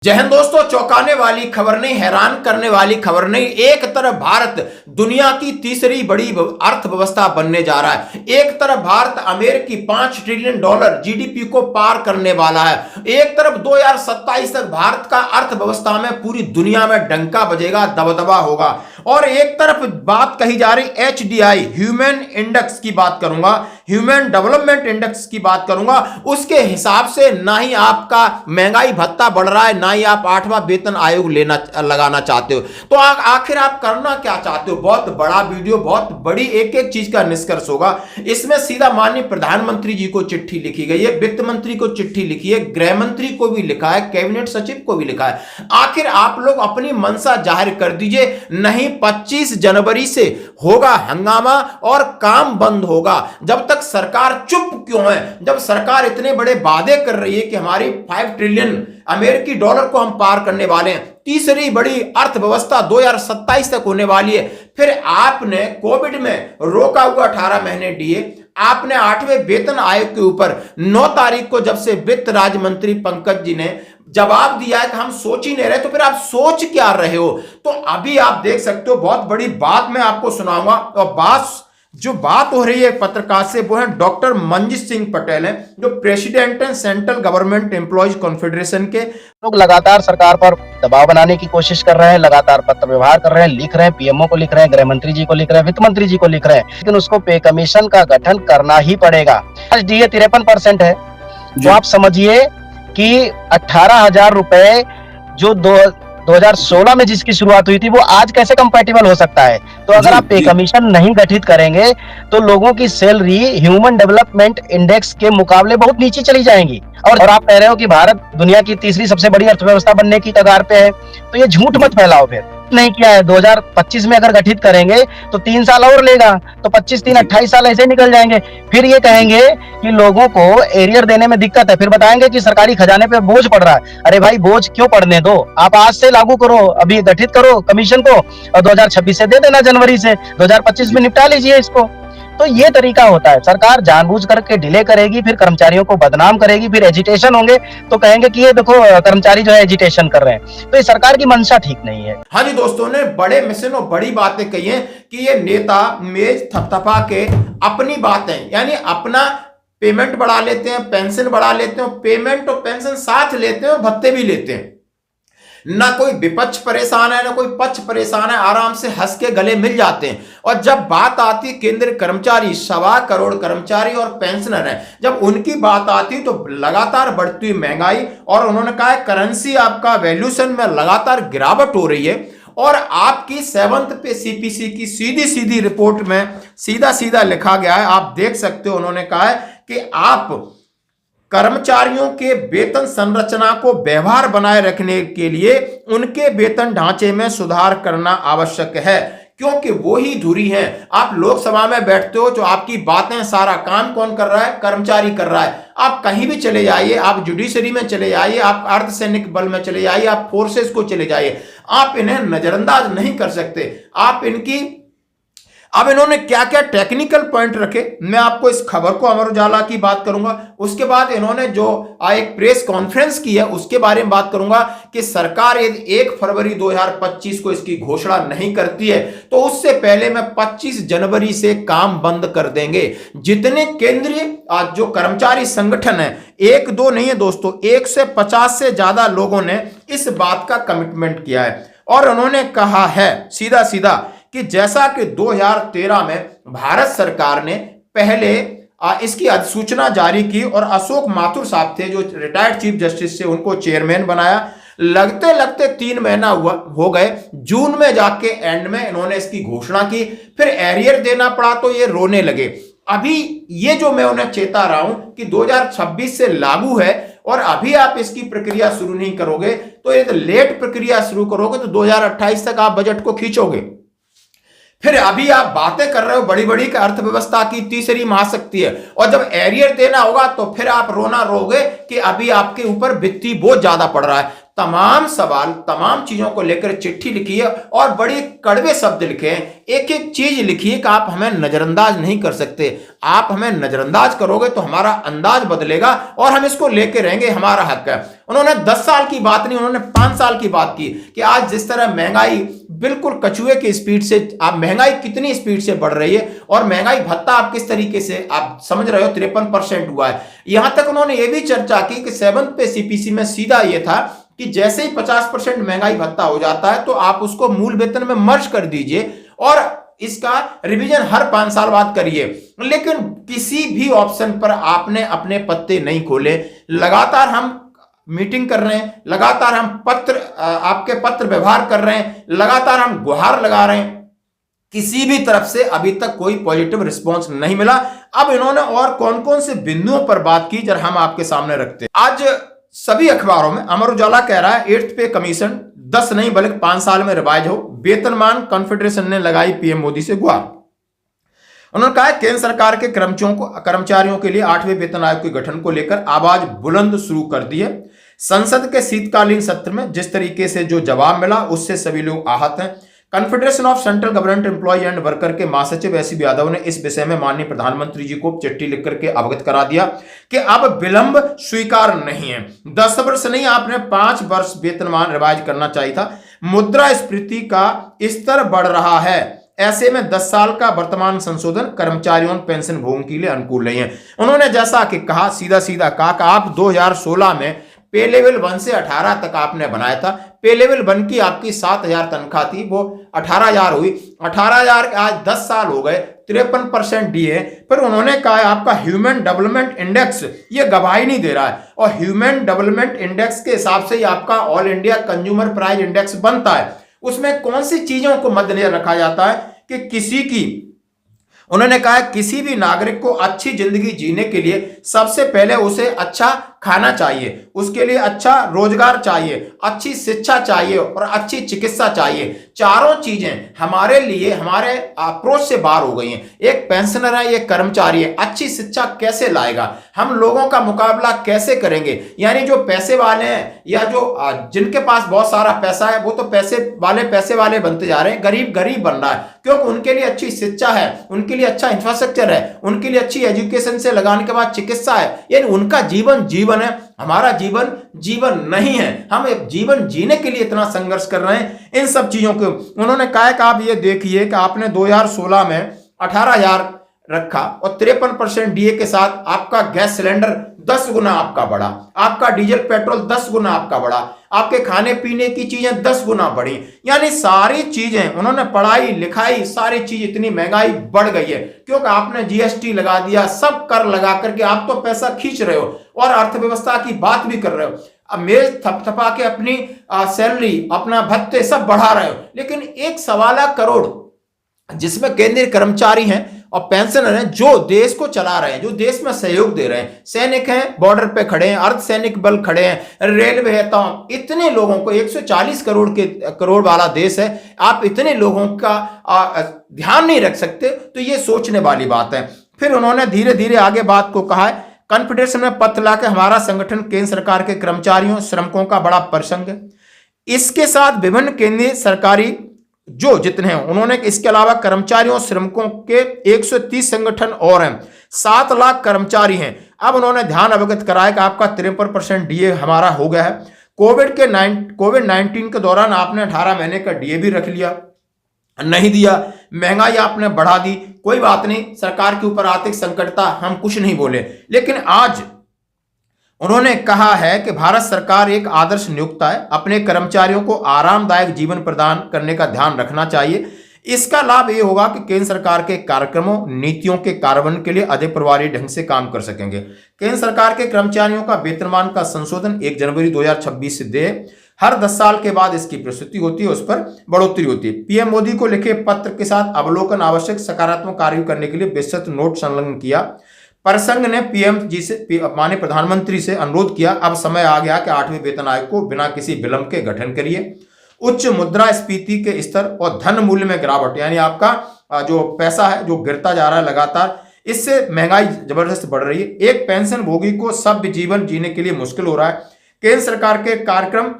जय हिंद दोस्तों, चौंकाने वाली खबर नहीं, हैरान करने वाली खबर नहीं। एक तरफ भारत दुनिया की तीसरी बड़ी अर्थव्यवस्था बनने जा रहा है। एक तरफ भारत अमेरिकी $5 ट्रिलियन जीडीपी को पार करने वाला है। एक तरफ 2027 तक भारत का अर्थव्यवस्था में पूरी दुनिया में डंका बजेगा, दबदबा होगा। और एक तरफ बात कही जा रही एचडीआई ह्यूमन इंडेक्स की बात करूंगा, ह्यूमन डेवलपमेंट इंडेक्स की बात करूंगा, उसके हिसाब से ना ही आपका महंगाई भत्ता बढ़ रहा है, ना ही आप 8वां वेतन आयोग लगाना चाहते हो। तो आखिर आप करना क्या चाहते हो? बहुत बड़ा वीडियो, बहुत बड़ी एक एक चीज का निष्कर्ष होगा। इसमें सीधा माननीय प्रधानमंत्री जी को चिट्ठी लिखी गई है, वित्त मंत्री को चिट्ठी लिखी है, गृह मंत्री को भी लिखा है, कैबिनेट सचिव को भी लिखा है। आखिर आप लोग अपनी मंशा जाहिर कर दीजिए, नहीं 25 जनवरी से होगा हंगामा और काम बंद होगा। जब तक सरकार चुप क्यों है? जब सरकार इतने बड़े वादे कर रही है कि हमारी 5 ट्रिलियन अमेरिकी डॉलर को हम पार करने वाले हैं, तीसरी बड़ी अर्थव्यवस्था 2027 तक होने वाली है, फिर आपने कोविड में रोका हुआ 18 महीने दिए। आपने 8वें वेतन आयोग के ऊपर 9 तारीख को जब से वित्त राज्य मंत्री पंकज जी ने जवाब दिया है कि हम सोच ही नहीं रहे, तो फिर आप सोच क्या रहे हो? तो अभी आप देख सकते हो, बहुत बड़ी बात मैं आपको सुनाऊंगा। और जो बात हो रही है पत्रकार से, वो है डॉक्टर मंजीत सिंह पटेल हैं, जो प्रेसिडेंट हैं सेंट्रल गवर्नमेंट एम्प्लॉयज कॉन्फेडरेशन के। लोग लगातार सरकार पर दबाव बनाने की कोशिश कर रहे हैं, लगातार पत्र व्यवहार कर रहे हैं, लिख रहे हैं, पीएमओ को लिख रहे हैं, गृह मंत्री जी को लिख रहे हैं, वित्त मंत्री जी को लिख रहे हैं, लेकिन उसको पे कमीशन का गठन करना ही पड़ेगा। आज डीए 53% है, तो आप समझिए कि 18,000 रुपए जो 2016 में जिसकी शुरुआत हुई थी, वो आज कैसे कंपैटिबल हो सकता है? तो अगर आप पे कमीशन नहीं गठित करेंगे तो लोगों की सैलरी ह्यूमन डेवलपमेंट इंडेक्स के मुकाबले बहुत नीचे चली जाएंगी। और आप कह रहे हो कि भारत दुनिया की तीसरी सबसे बड़ी अर्थव्यवस्था बनने की कगार पे है, तो ये झूठ मत फैलाओ। फिर नहीं किया है, 2025 में अगर गठित करेंगे तो 3 साल और लेगा, तो 25 3 28 साल ऐसे निकल जाएंगे। फिर ये कहेंगे कि लोगों को एरियर देने में दिक्कत है, फिर बताएंगे कि सरकारी खजाने पे बोझ पड़ रहा है। अरे भाई, बोझ क्यों पड़ने दो? आप आज से लागू करो, अभी गठित करो कमीशन को, और 2026 से दे देना, जनवरी से 2025 में निपटा लीजिए इसको। तो ये तरीका होता है, सरकार जानबूझ करके डिले करेगी, फिर कर्मचारियों को बदनाम करेगी, फिर एजिटेशन होंगे तो कहेंगे कि ये देखो कर्मचारी जो है एजिटेशन कर रहे हैं। तो ये सरकार की मंशा ठीक नहीं है। हाँ जी दोस्तों, ने बड़े मिशन और बड़ी बातें कही हैं कि ये नेता मेज थपथपा के अपनी बातें, यानी अपना पेमेंट बढ़ा लेते हैं, पेंशन बढ़ा लेते हैं, पेमेंट और पेंशन साथ लेते हैं और भत्ते भी लेते हैं। ना कोई विपक्ष परेशान है, ना कोई पक्ष परेशान है, आराम से हंस के गले मिल जाते हैं। और जब बात आती केंद्रीय कर्मचारी, 1.25 करोड़ कर्मचारी और पेंशनर हैं, जब उनकी बात आती तो लगातार बढ़ती हुई महंगाई, और उन्होंने कहा है करेंसी आपका वैल्यूएशन में लगातार गिरावट हो रही है। और आपकी 7th पे सीपीसी की सीधी सीधी रिपोर्ट में सीधा सीधा लिखा गया है, आप देख सकते हो। उन्होंने कहा है कि आप कर्मचारियों के वेतन संरचना को व्यवहार बनाए रखने के लिए उनके वेतन ढांचे में सुधार करना आवश्यक है, क्योंकि वो ही धुरी हैं। आप लोकसभा में बैठते हो, जो आपकी बातें, सारा काम कौन कर रहा है? कर्मचारी कर रहा है। आप कहीं भी चले जाइए, आप जुडिशरी में चले जाइए, आप अर्धसैनिक बल में चले जाइए, आप फोर्सेस को चले जाइए, आप इन्हें नजरअंदाज नहीं कर सकते। आप इनकी अब इन्होंने क्या क्या टेक्निकल पॉइंट रखे, मैं आपको इस खबर को अमर उजाला की बात करूंगा। उसके बाद इन्होंने जो एक प्रेस कॉन्फ्रेंस की है उसके बारे में बात करूंगा कि सरकार यदि 1 फरवरी 2025 को इसकी घोषणा नहीं करती है तो उससे पहले में 25 जनवरी से काम बंद कर देंगे। जितने केंद्रीय जो कर्मचारी संगठन है, 1-2 नहीं है दोस्तों, 150 से ज्यादा लोगों ने इस बात का कमिटमेंट किया है। और उन्होंने कहा है सीधा सीधा कि जैसा कि 2013 में भारत सरकार ने पहले इसकी अधिसूचना जारी की और अशोक माथुर साहब थे जो रिटायर्ड चीफ जस्टिस से, उनको चेयरमैन बनाया। लगते लगते 3 महीना हो गए, जून में जाके एंड में इन्होंने इसकी घोषणा की, फिर एरियर देना पड़ा तो ये रोने लगे। अभी ये जो मैं उन्हें चेता रहा हूं कि 2026 से लागू है और अभी आप इसकी प्रक्रिया शुरू नहीं करोगे, तो ये लेट प्रक्रिया शुरू करोगे तो 2028 तक आप बजट को खींचोगे। फिर अभी आप बातें कर रहे हो बड़ी बड़ी अर्थव्यवस्था की तीसरी महाशक्ति है, और जब एरियर देना होगा तो फिर आप रोना रोगे कि अभी आपके ऊपर वित्तीय बोझ ज्यादा पड़ रहा है। तमाम सवाल, तमाम चीजों को लेकर चिट्ठी लिखी है और बड़ी कड़वे शब्द लिखे हैं। एक एक चीज लिखिए कि आप हमें नजरअंदाज नहीं कर सकते। आप हमें नजरअंदाज करोगे तो हमारा अंदाज बदलेगा और हम इसको लेके रहेंगे, हमारा हक है। उन्होंने 10 साल की बात नहीं, उन्होंने 5 साल की बात की कि आज जिस तरह महंगाई बिल्कुल कछुए की स्पीड से, आप महंगाई कितनी स्पीड से बढ़ रही है और महंगाई भत्ता आप किस तरीके से आप समझ रहे हो 53% हुआ है। यहां तक उन्होंने ये भी चर्चा की कि 7th पे सीपीसी में सीधा ये था कि जैसे ही 50% महंगाई भत्ता हो जाता है तो आप उसको मूल वेतन में मर्ज कर दीजिए और इसका रिवीजन हर 5 साल बाद करिए। लेकिन किसी भी ऑप्शन पर आपने अपने पत्ते नहीं खोले। लगातार हम मीटिंग कर रहे हैं, लगातार हम आपके पत्र व्यवहार कर रहे हैं, लगातार हम गुहार लगा रहे हैं, किसी भी तरफ से अभी तक कोई पॉजिटिव रिस्पांस नहीं मिला। अब इन्होंने और कौन कौन से बिंदुओं पर बात की जरा हम आपके सामने रखते हैं। आज सभी अखबारों में अमर उजाला कह रहा है 8th पे कमीशन 10 नहीं बल्कि 5 साल में रिवाइज हो, वेतनमान कॉन्फेडरेशन ने लगाई पीएम मोदी से गुहार। उन्होंने कहा केंद्र सरकार के कर्मचारियों के लिए 8वें वेतन आयोग के गठन को लेकर आवाज बुलंद शुरू कर दी है। संसद के शीतकालीन सत्र में जिस तरीके से जो जवाब मिला उससे सभी लोग आहत हैं। Confederation of central government employ and worker के महासचिव एससी यादव ने इस विषय में माननीय प्रधानमंत्री जी को चिट्ठी लिख करके अवगत करा दिया कि अब विलंब स्वीकार नहीं है। 10 वर्ष नहीं, आपने 5 वर्ष वेतनमान रिवाइज करना चाहिए था। मुद्रास्फीति का स्तर बढ़ रहा है, ऐसे में 10 साल का वर्तमान संशोधन कर्मचारियों पेंशन भोग के लिए अनुकूल नहीं है। उन्होंने जैसा कि कहा, सीधा सीधा कहा कि आप 2016 में पे लेवल 1 से 18 तक आपने बनाया था। पे लेवल 1 की आपकी 7,000 तनख्वाह थी, वो 18,000 हुई। 18,000 आज 10 साल हो गए, 53% दिए। फिर उन्होंने कहा आपका ह्यूमन डेवलपमेंट इंडेक्स ये गवाही नहीं दे रहा है और ह्यूमन डेवलपमेंट इंडेक्स के हिसाब से ही आपका all India consumer price index बनता है। उसमें कौन सी चीजों को मद्देनजर रखा जाता है कि उन्होंने कहा किसी भी नागरिक को अच्छी जिंदगी जीने के लिए सबसे पहले उसे अच्छा खाना चाहिए, उसके लिए अच्छा रोजगार चाहिए, अच्छी शिक्षा चाहिए और अच्छी चिकित्सा चाहिए। चारों चीजें हमारे लिए हमारे अप्रोच से बाहर हो गई हैं। एक पेंशनर है, एक कर्मचारी है, अच्छी शिक्षा कैसे लाएगा, हम लोगों का मुकाबला कैसे करेंगे। यानी जो पैसे वाले हैं या जो जिनके पास बहुत सारा पैसा है वो तो पैसे वाले बनते जा रहे हैं, गरीब गरीब बन रहा है, क्योंकि उनके लिए अच्छी शिक्षा है, उनके लिए अच्छा इंफ्रास्ट्रक्चर है, उनके लिए अच्छी एजुकेशन से लगाने के बाद चिकित्सा है। यानी उनका जीवन है, हमारा जीवन नहीं है। हम जीवन जीने के लिए इतना संघर्ष कर रहे हैं, इन सब चीजों को उन्होंने कहा कि आप ये देखिए कि आपने 2016 में 18,000 रखा और 53% डीए के साथ आपका गैस सिलेंडर 10 गुना आपका बढ़ा, आपका डीजल पेट्रोल 10 गुना आपका बढ़ा, आपके खाने पीने की चीजें 10 गुना बढ़ी। यानी सारी चीजें, उन्होंने पढ़ाई लिखाई सारी चीज, इतनी महंगाई बढ़ गई है क्योंकि आपने जीएसटी लगा दिया, सब कर लगा करके आप तो पैसा खींच रहे हो और अर्थव्यवस्था की बात भी कर रहे हो। अब मेज थपथपा के अपनी सैलरी, अपना भत्ते सब बढ़ा रहे हो, लेकिन 1.25 करोड़ जिसमें केंद्रीय कर्मचारी हैं और पेंशनर हैं जो देश को चला रहे हैं, जो देश में सहयोग दे रहे हैं, सैनिक हैं, बॉर्डर पे खड़े हैं, अर्धसैनिक बल खड़े हैं, रेलवे है, तो इतने लोगों को 140 करोड़ वाला देश है, आप इतने लोगों का ध्यान नहीं रख सकते, तो ये सोचने वाली बात है। फिर उन्होंने धीरे धीरे आगे बात को कहा है, कॉन्फेडरेशन में पत्र लाकर हमारा संगठन केंद्र सरकार के कर्मचारियों श्रमिकों का बड़ा प्रसंग है। इसके साथ विभिन्न केंद्रीय सरकारी जो जितने हैं, उन्होंने इसके अलावा कर्मचारियों श्रमिकों के 130 संगठन और हैं, 7 लाख कर्मचारी हैं। अब उन्होंने ध्यान अवगत कराया कि आपका 53% डीए हमारा हो गया है। कोविड-19 के दौरान आपने 18 महीने का डीए भी रख लिया, नहीं दिया, महंगाई आपने बढ़ा दी, कोई बात नहीं, सरकार के ऊपर आर्थिक संकट था, हम कुछ नहीं बोले। लेकिन आज उन्होंने कहा है कि भारत सरकार एक आदर्श नियोक्ता है, अपने कर्मचारियों को आरामदायक जीवन प्रदान करने का ध्यान रखना चाहिए। इसका लाभ ये होगा कि केंद्र सरकार के कार्यक्रमों नीतियों के कार्यान्वयन के लिए अधिक प्रभावी ढंग से काम कर सकेंगे। केंद्र सरकार के कर्मचारियों का वेतनमान का संशोधन 1 जनवरी 2026 से दे, हर 10 साल के बाद इसकी प्रस्तुति होती है, उस पर बढ़ोतरी होती है। पीएम मोदी को लिखे पत्र के साथ अवलोकन आवश्यक सकारात्मक कार्य करने के लिए विस्तृत नोट संलग्न किया। परिसंघ ने पीएम जी से माननीय प्रधानमंत्री से अनुरोध किया, अब समय आ गया कि 8वें वेतन आयोग को बिना किसी विलंब के गठन करिए। उच्च मुद्रास्फीति के स्तर और धन मूल्य में गिरावट, यानी आपका जो पैसा है जो गिरता जा रहा है लगातार, इससे महंगाई जबरदस्त बढ़ रही है। एक पेंशन भोगी को सभ्य जीवन जीने के लिए मुश्किल हो रहा है। केंद्र सरकार के कार्यक्रम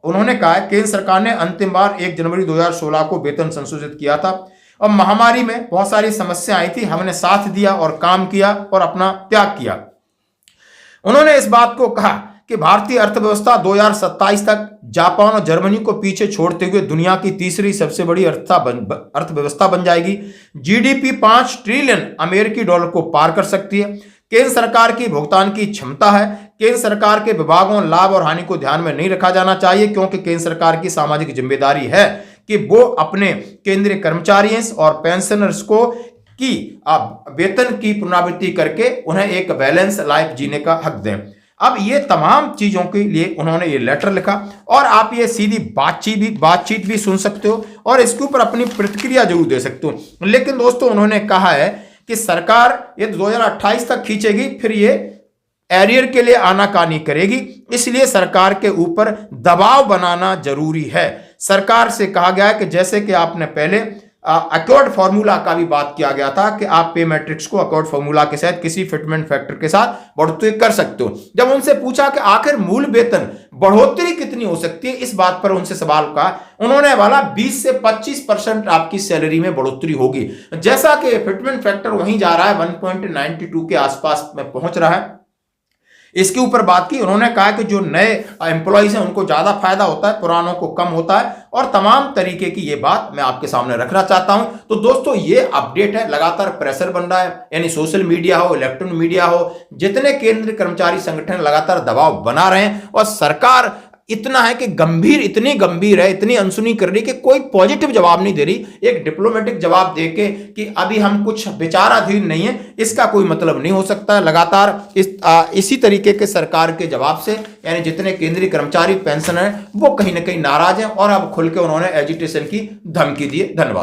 उन्होंने कहा है केंद्र सरकार ने अंतिम बार 1 जनवरी 2016 को वेतन संशोधित किया था और महामारी में बहुत सारी समस्या आई थी, हमने साथ दिया और काम किया और अपना त्याग किया। उन्होंने इस बात को कहा कि भारतीय अर्थव्यवस्था 2027 तक जापान और जर्मनी को पीछे छोड़ते हुए दुनिया की तीसरी सबसे बड़ी अर्थव्यवस्था बन जाएगी। जीडीपी 5 ट्रिलियन अमेरिकी डॉलर को पार कर सकती है। केंद्र सरकार की भुगतान की क्षमता है। केंद्र सरकार के विभागों लाभ और हानि को ध्यान में नहीं रखा जाना चाहिए, क्योंकि केंद्र सरकार की सामाजिक जिम्मेदारी है कि वो अपने केंद्रीय कर्मचारियों और पेंशनर्स को की वेतन की पुनरावृत्ति करके उन्हें एक बैलेंस लाइफ जीने का हक दें। अब ये तमाम चीजों के लिए उन्होंने ये लेटर लिखा और आप ये सीधी बातचीत भी सुन सकते हो और इसके ऊपर अपनी प्रतिक्रिया जरूर दे सकते हो। लेकिन दोस्तों उन्होंने कहा है कि सरकार ये 2028 तक खींचेगी, फिर ये एरियर के लिए आनाकानी करेगी, इसलिए सरकार के ऊपर दबाव बनाना जरूरी है। सरकार से कहा गया है कि जैसे कि आपने पहले अकॉर्ड फार्मूला का भी बात किया गया था कि आप पे मैट्रिक्स को अकॉर्ड फार्मूला के साथ किसी फिटमेंट फैक्टर के साथ बढ़ोतरी कर सकते हो। जब उनसे पूछा कि आखिर मूल वेतन बढ़ोतरी कितनी हो सकती है, इस बात पर उनसे सवाल कहा, उन्होंने बोला 20 से 25% आपकी सैलरी में बढ़ोतरी होगी। जैसा कि फिटमेंट फैक्टर वहीं जा रहा है 1.92 के आसपास में पहुंच रहा है। इसके ऊपर बात की, उन्होंने कहा कि जो नए एम्प्लॉइज हैं उनको ज्यादा फायदा होता है, पुरानों को कम होता है और तमाम तरीके की ये बात मैं आपके सामने रखना चाहता हूं। तो दोस्तों ये अपडेट है, लगातार प्रेशर बन रहा है, यानी सोशल मीडिया हो, इलेक्ट्रॉनिक मीडिया हो, जितने केंद्रीय कर्मचारी संगठन लगातार दबाव बना रहे हैं और सरकार इतना है कि इतनी गंभीर है, इतनी अनसुनी कर रही कि कोई पॉजिटिव जवाब नहीं दे रही। एक डिप्लोमेटिक जवाब देके कि अभी हम कुछ विचाराधीन नहीं है, इसका कोई मतलब नहीं हो सकता। लगातार इसी तरीके के सरकार के जवाब से यानी जितने केंद्रीय कर्मचारी पेंशन है वो कहीं ना कहीं नाराज हैं और अब खुल के उन्होंने एजिटेशन की धमकी दी है। धन्यवाद।